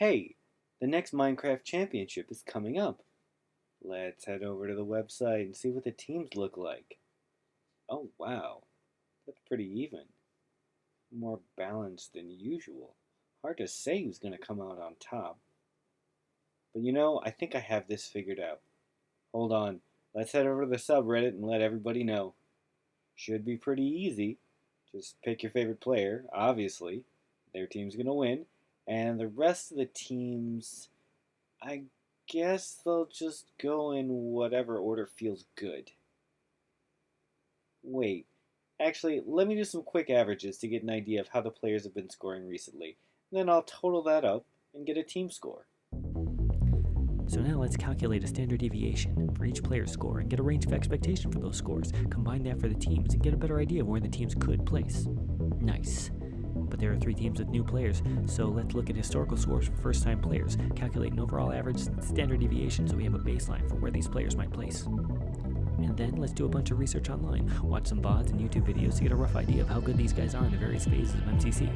Hey, the next Minecraft Championship is coming up. Let's head over to the website and see what the teams look like. Oh, wow. That's pretty even. More balanced than usual. Hard to say who's going to come out on top. But I think I have this figured out. Hold on. Let's head over to the subreddit and let everybody know. Should be pretty easy. Just pick your favorite player, obviously. Their team's going to win. And the rest of the teams, I guess they'll just go in whatever order feels good. Wait, actually, let me do some quick averages to get an idea of how the players have been scoring recently. Then I'll total that up and get a team score. So now let's calculate a standard deviation for each player's score and get a range of expectation for those scores. Combine that for the teams and get a better idea of where the teams could place. Nice. But there are 3 teams with new players, so let's look at historical scores for first-time players, calculate an overall average standard deviation so we have a baseline for where these players might place. And then let's do a bunch of research online, watch some VODs and YouTube videos to get a rough idea of how good these guys are in the various phases of MCC.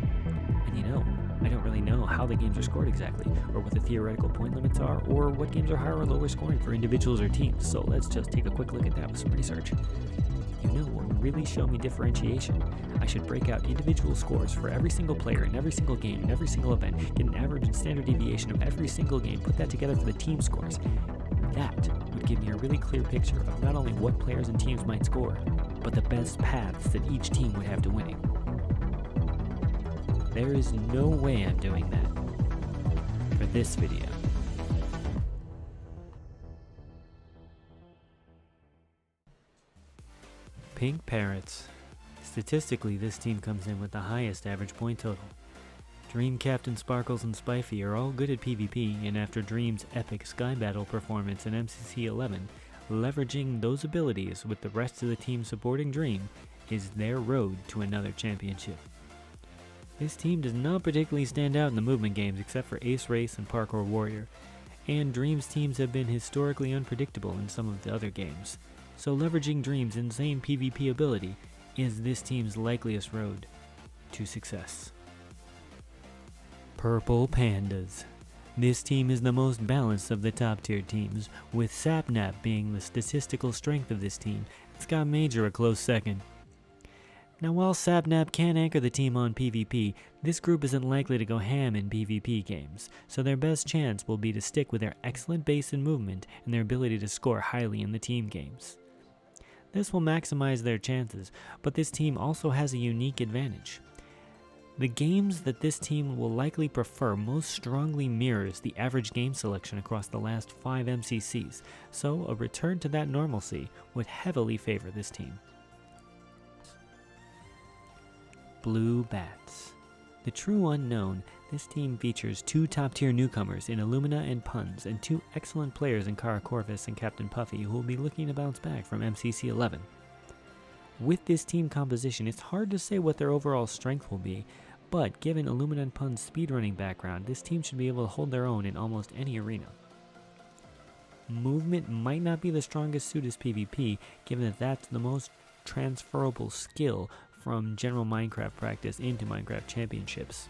And I don't really know how the games are scored exactly, or what the theoretical point limits are, or what games are higher or lower scoring for individuals or teams, so let's just take a quick look at that with some research. What would really show me differentiation? I should break out individual scores for every single player in every single game in every single event, get an average and standard deviation of every single game, put that together for the team scores. That would give me a really clear picture of not only what players and teams might score, but the best paths that each team would have to winning. There is no way I'm doing that for this video. Pink Parrots. Statistically, this team comes in with the highest average point total. Dream Captain Sparkles and Spifey are all good at PvP, and after Dream's epic Sky Battle performance in MCC 11, leveraging those abilities with the rest of the team supporting Dream is their road to another championship. This team does not particularly stand out in the movement games except for Ace Race and Parkour Warrior, and Dream's teams have been historically unpredictable in some of the other games. So leveraging Dream's insane PvP ability is this team's likeliest road to success. Purple Pandas. This team is the most balanced of the top tier teams, with Sapnap being the statistical strength of this team, and Scott Major a close second. Now while Sapnap can anchor the team on PvP, this group isn't likely to go ham in PvP games, so their best chance will be to stick with their excellent base and movement and their ability to score highly in the team games. This will maximize their chances, but this team also has a unique advantage. The games that this team will likely prefer most strongly mirrors the average game selection across the last 5 MCCs, so a return to that normalcy would heavily favor this team. Blue Bats. The true unknown, this team features 2 top-tier newcomers in Illumina and Puns, and 2 excellent players in Kara Corvus and Captain Puffy who will be looking to bounce back from MCC 11. With this team composition, it's hard to say what their overall strength will be, but given Illumina and Pun's speedrunning background, this team should be able to hold their own in almost any arena. Movement might not be the strongest suit as PvP, given that that's the most transferable skill from general Minecraft practice into Minecraft championships.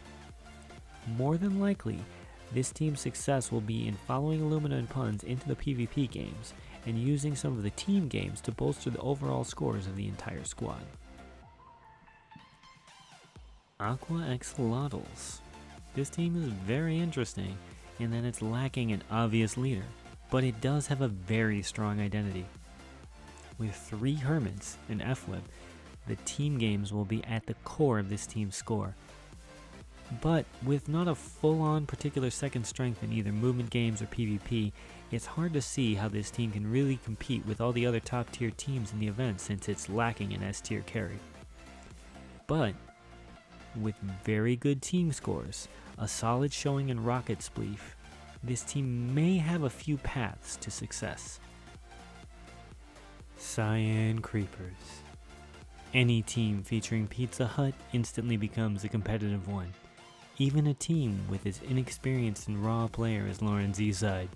More than likely, this team's success will be in following Illumina and Puns into the PvP games and using some of the team games to bolster the overall scores of the entire squad. Aqua Axolotls. This team is very interesting in that it's lacking an obvious leader, but it does have a very strong identity. With 3 Hermits and F-Web, the team games will be at the core of this team's score. But with not a full-on particular second strength in either movement games or PvP, it's hard to see how this team can really compete with all the other top-tier teams in the event since it's lacking an S-tier carry. But with very good team scores, a solid showing in Rocket Spleef, this team may have a few paths to success. Cyan Creepers. Any team featuring Pizza Hut instantly becomes a competitive one, even a team with as inexperienced and raw player as Lauren Z-Side.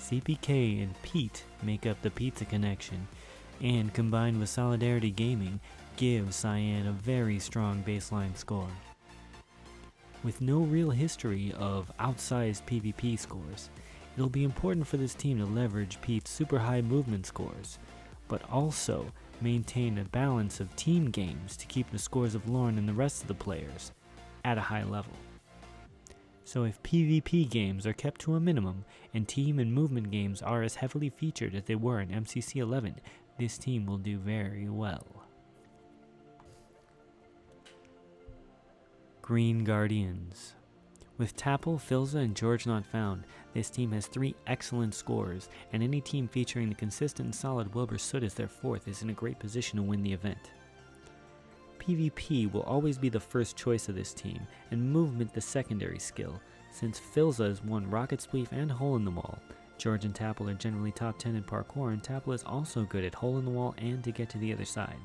CPK and Pete make up the pizza connection, and combined with Solidarity Gaming, give Cyan a very strong baseline score. With no real history of outsized PvP scores, it'll be important for this team to leverage Pete's super high movement scores, but also maintain a balance of team games to keep the scores of Lauren and the rest of the players at a high level. So if PvP games are kept to a minimum and team and movement games are as heavily featured as they were in MCC 11, this team will do very well. Green Guardians. With Tapple, Filza, and George not found, this team has 3 excellent scores, and any team featuring the consistent and solid Wilbur Soot as their 4th is in a great position to win the event. PvP will always be the first choice of this team, and movement the secondary skill, since Filza has won Rocket Spleef and Hole in the Wall. George and Tapple are generally top 10 in parkour, and Tapple is also good at Hole in the Wall and to get to the other side.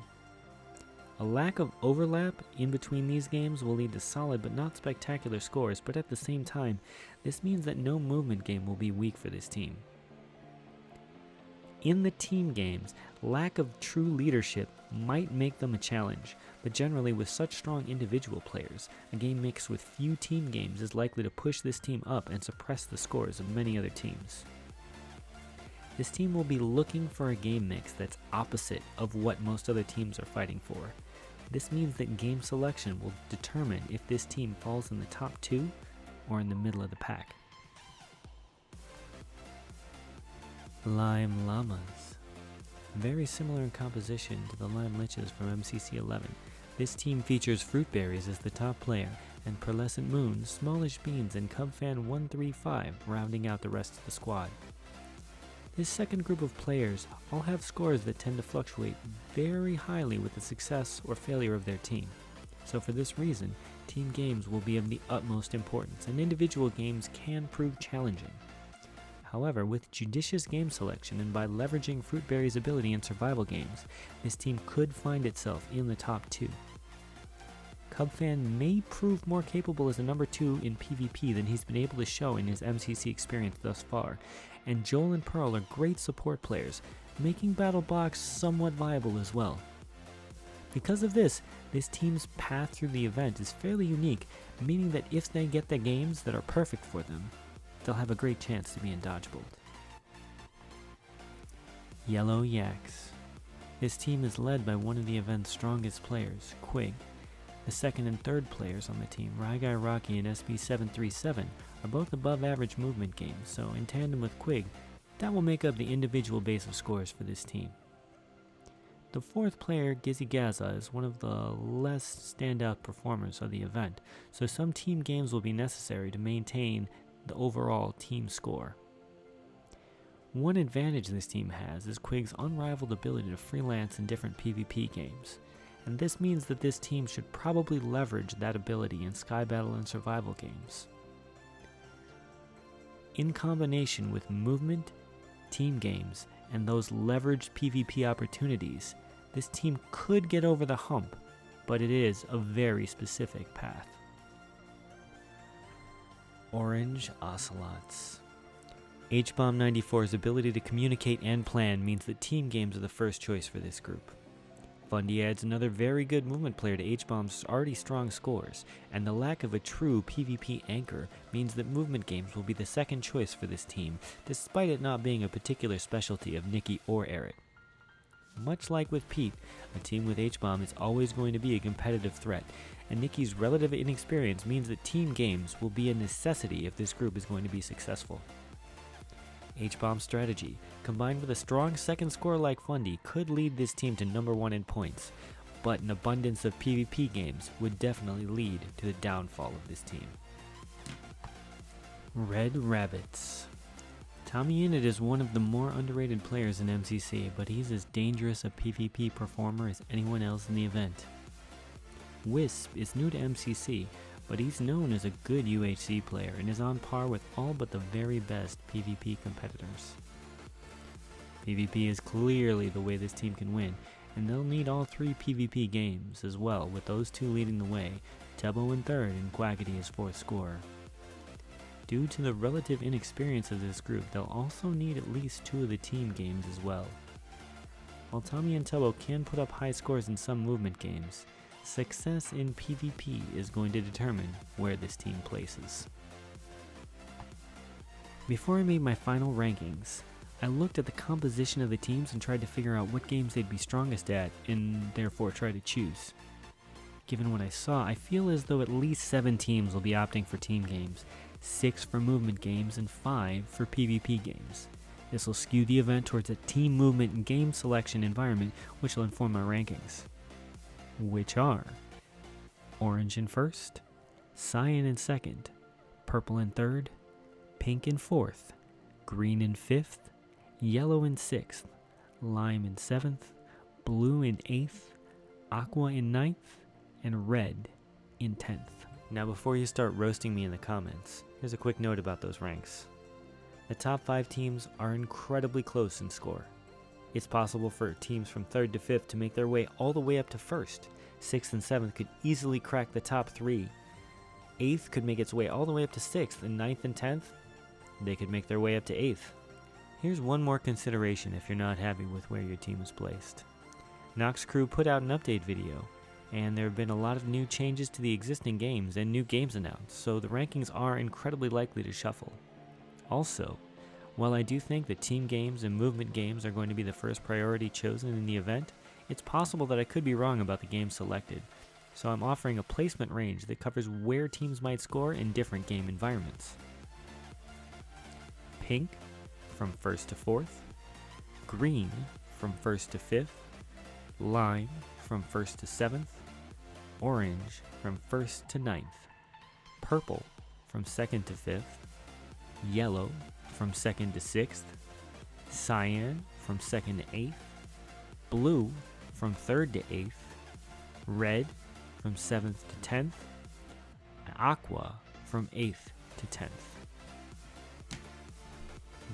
A lack of overlap in between these games will lead to solid but not spectacular scores, but at the same time, this means that no movement game will be weak for this team. In the team games, lack of true leadership might make them a challenge, but generally with such strong individual players, a game mixed with few team games is likely to push this team up and suppress the scores of many other teams. This team will be looking for a game mix that's opposite of what most other teams are fighting for. This means that game selection will determine if this team falls in the top 2 or in the middle of the pack. Lime Llamas. Very similar in composition to the Lime Liches from MCC 11, this team features Fruit Berries as the top player, and Pearlescent Moon, Smallish Beans, and Cubfan 135 rounding out the rest of the squad. This second group of players all have scores that tend to fluctuate very highly with the success or failure of their team. So for this reason, team games will be of the utmost importance, and individual games can prove challenging. However, with judicious game selection and by leveraging Fruitberry's ability in survival games, this team could find itself in the top 2. Cubfan may prove more capable as a number 2 in PvP than he's been able to show in his MCC experience thus far, and Joel and Pearl are great support players, making BattleBox somewhat viable as well. Because of this team's path through the event is fairly unique, meaning that if they get the games that are perfect for them, they'll have a great chance to be in Dodgebolt. Yellow Yaks. This team is led by one of the event's strongest players, Quig. The second and third players on the team, Ryguy Rocky and SB737, are both above average movement games, so in tandem with Quig, that will make up the individual base of scores for this team. The fourth player, Gizzy Gaza, is one of the less standout performers of the event, so some team games will be necessary to maintain the overall team score. One advantage this team has is Quig's unrivaled ability to freelance in different PvP games, and this means that this team should probably leverage that ability in Sky Battle and survival games. In combination with movement, team games, and those leveraged PvP opportunities, this team could get over the hump, but it is a very specific path. Orange Ocelots. HBomb 94's ability to communicate and plan means that team games are the first choice for this group. Fundy adds another very good movement player to HBomb's already strong scores, and the lack of a true PvP anchor means that movement games will be the second choice for this team, despite it not being a particular specialty of Nikki or Eric. Much like with Pete, a team with HBomb is always going to be a competitive threat, and Nikki's relative inexperience means that team games will be a necessity if this group is going to be successful. HBomb's strategy, combined with a strong second scorer like Fundy, could lead this team to number 1 in points, but an abundance of PvP games would definitely lead to the downfall of this team. Red Rabbits. Tommy Innit is one of the more underrated players in MCC, but he's as dangerous a PvP performer as anyone else in the event. Wisp is new to MCC, but he's known as a good UHC player and is on par with all but the very best PvP competitors. PvP is clearly the way this team can win, and they'll need all 3 PvP games as well, with those 2 leading the way, Tubbo in third and Quackity as 4th scorer. Due to the relative inexperience of this group, they'll also need at least 2 of the team games as well. While Tommy and Tubbo can put up high scores in some movement games, Success in PvP is going to determine where this team places. Before I made my final rankings, I looked at the composition of the teams and tried to figure out what games they'd be strongest at and therefore try to choose. Given what I saw, I feel as though at least 7 teams will be opting for team games, 6 for movement games, and 5 for PvP games. This will skew the event towards a team movement and game selection environment, which will inform my rankings. Which are Orange in first, Cyan in second, Purple in third, Pink in fourth, Green in fifth, Yellow in sixth, Lime in seventh, Blue in eighth, Aqua in ninth, and Red in 10th. Now before you start roasting me in the comments, here's a quick note about those ranks. The top 5 teams are incredibly close in score. It's possible for teams from 3rd to 5th to make their way all the way up to 1st. 6th and 7th could easily crack the top 3. 8th could make its way all the way up to 6th, and 9th and 10th, they could make their way up to 8th. Here's one more consideration if you're not happy with where your team is placed. Nox Crew put out an update video, and there have been a lot of new changes to the existing games and new games announced, so the rankings are incredibly likely to shuffle. Also, while I do think that team games and movement games are going to be the first priority chosen in the event, it's possible that I could be wrong about the games selected, so I'm offering a placement range that covers where teams might score in different game environments. Pink from 1st to 4th, Green from 1st to 5th, Lime from 1st to 7th, Orange from 1st to 9th, Purple from 2nd to 5th, Yellow from 2nd to 6th, Cyan from 2nd to 8th, Blue from 3rd to 8th, Red from 7th to 10th, and Aqua from 8th to 10th.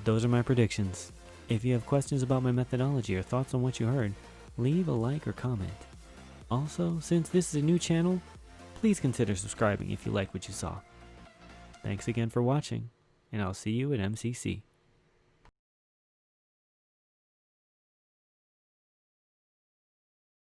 Those are my predictions. If you have questions about my methodology or thoughts on what you heard, leave a like or comment. Also, since this is a new channel, please consider subscribing if you like what you saw. Thanks again for watching, and I'll see you at MCC.